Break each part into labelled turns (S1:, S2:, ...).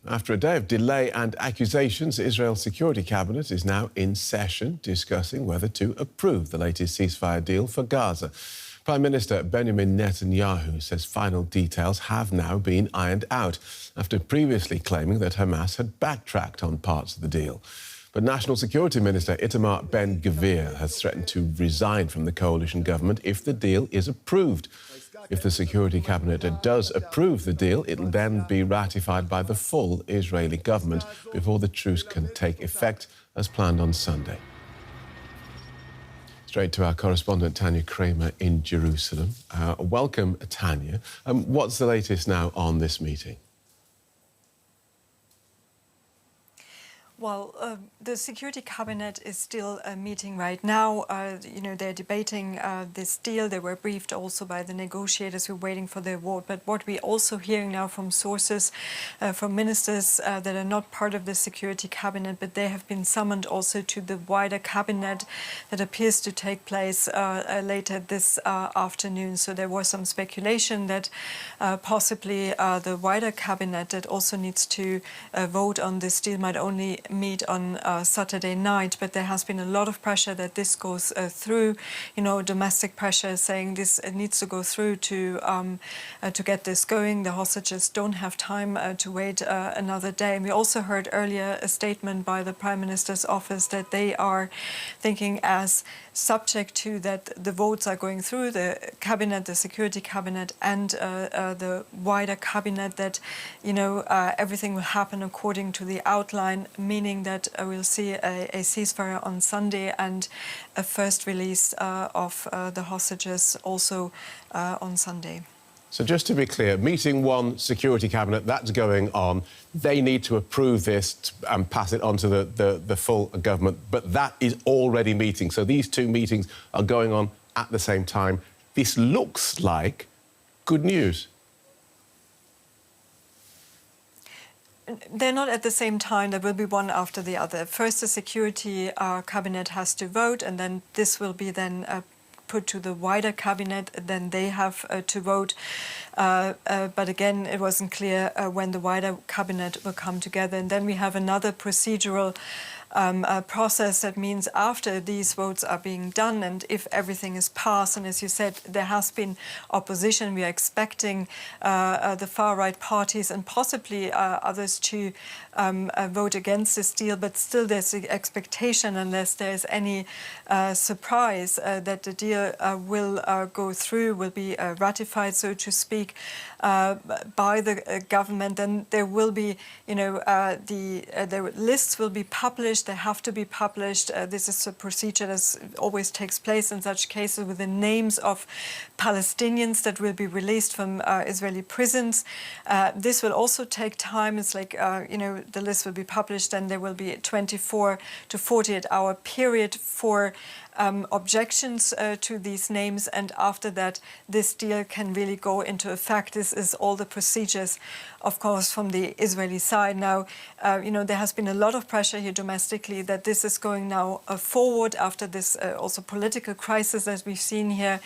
S1: After a day of delay and accusations, Israel's Security Cabinet is now in session discussing whether to approve the latest ceasefire deal for Gaza. Prime Minister Benjamin Netanyahu says final details have now been ironed out after previously claiming that Hamas had backtracked on parts of the deal. But National Security Minister Itamar Ben-Gvir has threatened to resign from the coalition government if the deal is approved. If the Security Cabinet does approve the deal, it'll then be ratified by the full Israeli government before the truce can take effect as planned on Sunday. Straight to our correspondent Tanya Kramer in Jerusalem. Welcome, Tanya. What's the latest now on this meeting?
S2: Well, the Security Cabinet is still meeting right now. They're debating this deal. They were briefed also by the negotiators who are waiting for their vote. But what we're also hearing now from sources, from ministers that are not part of the Security Cabinet, but they have been summoned also to the wider cabinet that appears to take place later this afternoon. So there was some speculation that possibly the wider cabinet that also needs to vote on this deal might only meet on Saturday night, but there has been a lot of pressure that this goes through, domestic pressure saying this needs to go through to get this going. The hostages don't have time to wait another day. And we also heard earlier a statement by the Prime Minister's office that they are thinking as subject to that the votes are going through the cabinet, the Security Cabinet and the wider cabinet, that everything will happen according to the outline, meaning that we'll see a ceasefire on Sunday and a first release of the hostages also on Sunday.
S1: So just to be clear, meeting one Security Cabinet, that's going on. They need to approve this and pass it on to the full government, but that is already meeting. So these two meetings are going on at the same time. This looks like good news.
S2: They're not at the same time. There will be one after the other. First, the Security Cabinet has to vote, and then this will be then put to the wider cabinet, then they have to vote. But again, it wasn't clear when the wider cabinet will come together. And then we have another procedural process that means after these votes are being done and if everything is passed, and as you said, there has been opposition. We are expecting the far-right parties and possibly others to vote against this deal, but still there's the expectation, unless there's any surprise, that the deal will go through, will be ratified, so to speak, by the government. Then there will be, the lists will be published. They have to be published. This is a procedure that always takes place in such cases, with the names of Palestinians that will be released from Israeli prisons. This will also take time. It's like, the list will be published, and there will be a 24 to 48-hour period for objections to these names, and after that this deal can really go into effect. This is all the procedures, of course, from the Israeli side. Now, there has been a lot of pressure here domestically that this is going now forward after this also political crisis that we've seen here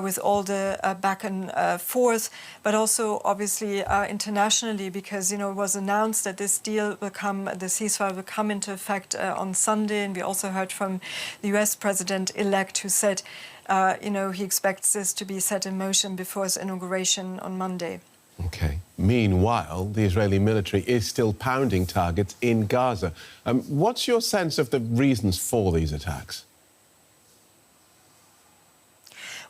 S2: with all the back and forth, but also obviously internationally, because it was announced that this deal will come, the ceasefire will come into effect on Sunday, and we also heard from the US President-elect who said, he expects this to be set in motion before his inauguration on Monday.
S1: OK. Meanwhile, the Israeli military is still pounding targets in Gaza. What's your sense of the reasons for these attacks?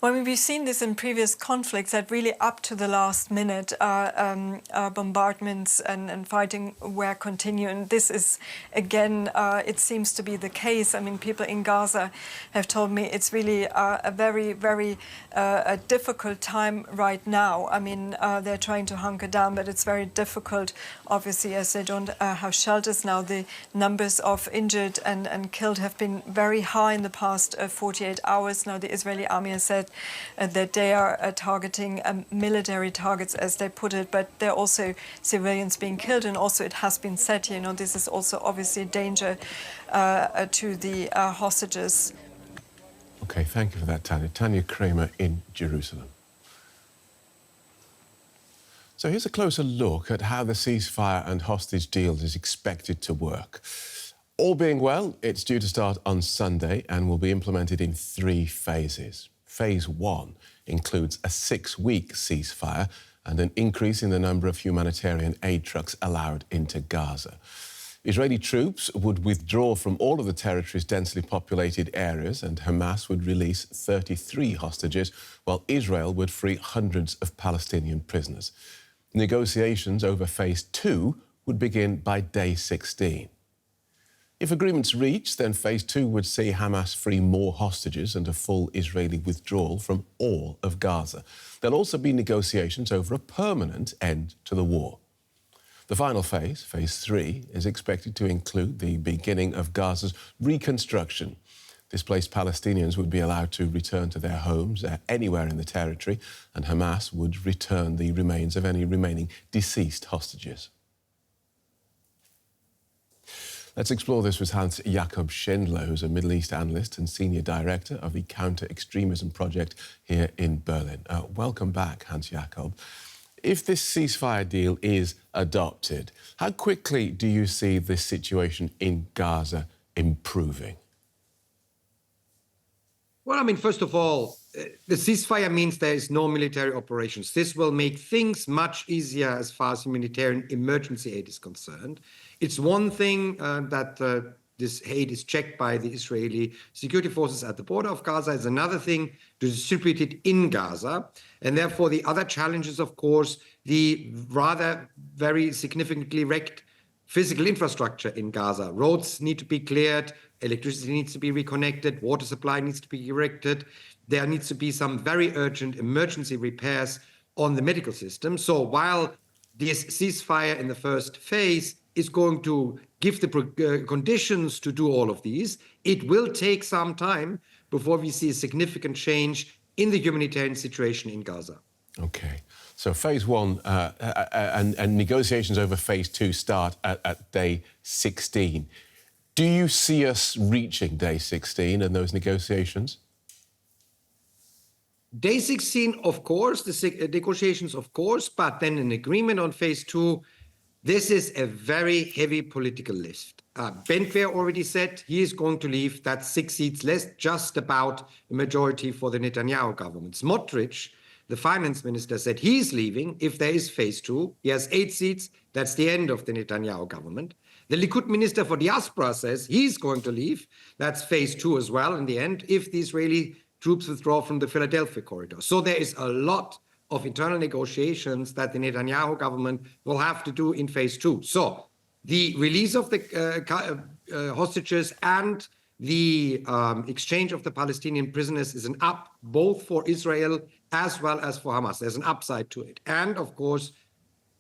S2: Well, we've seen this in previous conflicts, that really up to the last minute bombardments and fighting were continuing. This is, again, it seems to be the case. I mean, people in Gaza have told me it's really a very, very difficult time right now. I mean, they're trying to hunker down, but it's very difficult, obviously, as they don't have shelters now. The numbers of injured and killed have been very high in the past 48 hours. Now, the Israeli army has said that they are targeting military targets, as they put it, but there are also civilians being killed, and also it has been said, this is also obviously a danger to the hostages.
S1: OK, thank you for that, Tanya. Tanya Kramer in Jerusalem. So here's a closer look at how the ceasefire and hostage deal is expected to work. All being well, it's due to start on Sunday and will be implemented in 3 phases. Phase 1 includes a 6-week ceasefire and an increase in the number of humanitarian aid trucks allowed into Gaza. Israeli troops would withdraw from all of the territory's densely populated areas, and Hamas would release 33 hostages, while Israel would free hundreds of Palestinian prisoners. Negotiations over Phase 2 would begin by day 16. If agreement's reached, then Phase 2 would see Hamas free more hostages and a full Israeli withdrawal from all of Gaza. There'll also be negotiations over a permanent end to the war. The final phase, Phase 3, is expected to include the beginning of Gaza's reconstruction. Displaced Palestinians would be allowed to return to their homes anywhere in the territory, and Hamas would return the remains of any remaining deceased hostages. Let's explore this with Hans Jakob Schindler, who's a Middle East analyst and senior director of the Counter-Extremism Project here in Berlin. Welcome back, Hans Jakob. If this ceasefire deal is adopted, how quickly do you see this situation in Gaza improving?
S3: Well, I mean, first of all, the ceasefire means there is no military operations. This will make things much easier as far as humanitarian emergency aid is concerned. It's one thing that this aid is checked by the Israeli security forces at the border of Gaza. It's another thing to distribute it in Gaza. And therefore, the other challenge is, of course, the rather very significantly wrecked physical infrastructure in Gaza. Roads need to be cleared, electricity needs to be reconnected, water supply needs to be erected. There needs to be some very urgent emergency repairs on the medical system. So while this ceasefire in the first phase is going to give the conditions to do all of these, it will take some time before we see a significant change in the humanitarian situation in Gaza.
S1: OK. So Phase 1 and negotiations over Phase 2 start at day 16. Do you see us reaching day 16 and those negotiations?
S3: Day 16, of course, the negotiations, of course, but then an agreement on Phase 2. This is a very heavy political lift. Ben-Gvir already said he is going to leave. That's 6 seats less, just about a majority for the Netanyahu government. Smotrich, the finance minister, said he's leaving if there is Phase 2. He has 8 seats. That's the end of the Netanyahu government. The Likud minister for diaspora says he's going to leave. That's Phase 2 as well in the end, if the Israeli troops withdraw from the Philadelphia corridor. So there is a lot of internal negotiations that the Netanyahu government will have to do in Phase 2. So the release of the hostages and the exchange of the Palestinian prisoners is an up both for Israel as well as for Hamas. There's an upside to it. And of course,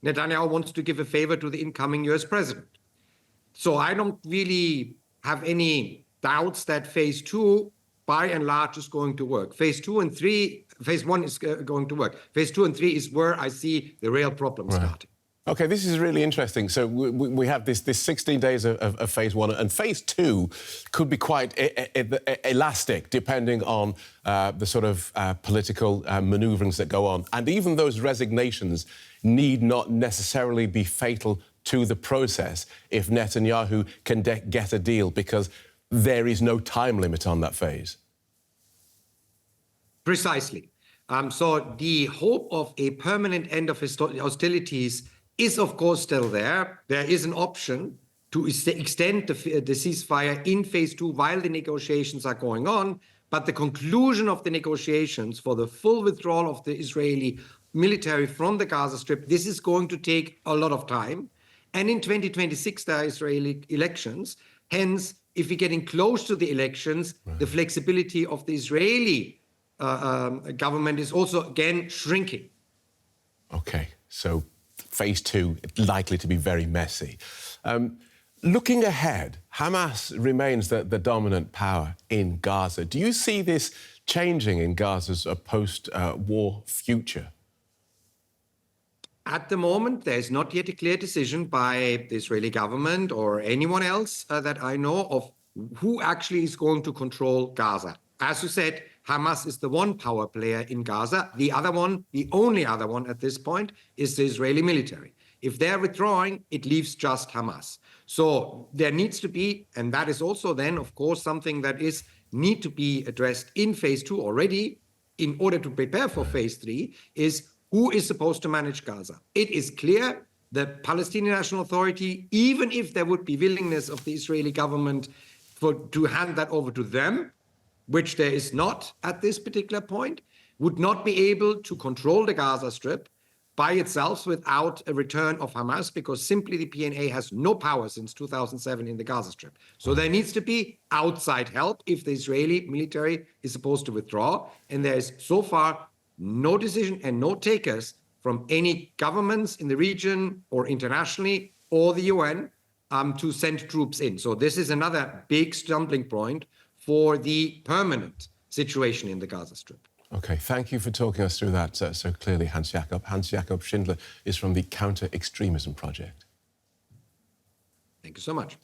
S3: Netanyahu wants to give a favor to the incoming US president. So I don't really have any doubts that Phase 2 by and large is going to work. Phase 1 is going to work. Phase 2 and 3 is where I see the real problem starting.
S1: OK, this is really interesting. So we have this 16 days of Phase 1, and Phase 2 could be quite elastic, depending on the sort of political manoeuvrings that go on. And even those resignations need not necessarily be fatal to the process if Netanyahu can get a deal, because there is no time limit on that phase. Precisely.
S3: So the hope of a permanent end of hostilities is, of course, still there. There is an option to extend the ceasefire in Phase 2 while the negotiations are going on. But the conclusion of the negotiations for the full withdrawal of the Israeli military from the Gaza Strip, this is going to take a lot of time. And in 2026, there are Israeli elections. Hence, if we're getting close to the elections, the flexibility of the Israeli government is also, again, shrinking.
S1: OK, so Phase 2 likely to be very messy. Looking ahead, Hamas remains the dominant power in Gaza. Do you see this changing in Gaza's post-war future?
S3: At the moment, there is not yet a clear decision by the Israeli government or anyone else that I know of who actually is going to control Gaza. As you said, Hamas is the one power player in Gaza. The other one, the only other one at this point, is the Israeli military. If they're withdrawing, it leaves just Hamas. So there needs to be, and that is also then, of course, something that need to be addressed in phase 2 already in order to prepare for phase 3, is who is supposed to manage Gaza. It is clear the Palestinian National Authority, even if there would be willingness of the Israeli government to hand that over to them, which there is not at this particular point, would not be able to control the Gaza Strip by itself without a return of Hamas, because simply the PNA has no power since 2007 in the Gaza Strip. So there needs to be outside help if the Israeli military is supposed to withdraw. And there is so far no decision and no takers from any governments in the region or internationally or the UN to send troops in. So this is another big stumbling point for the permanent situation in the Gaza Strip.
S1: OK, thank you for talking us through that so clearly, Hans-Jakob. Hans-Jakob Schindler is from the Counter-Extremism Project.
S3: Thank you so much.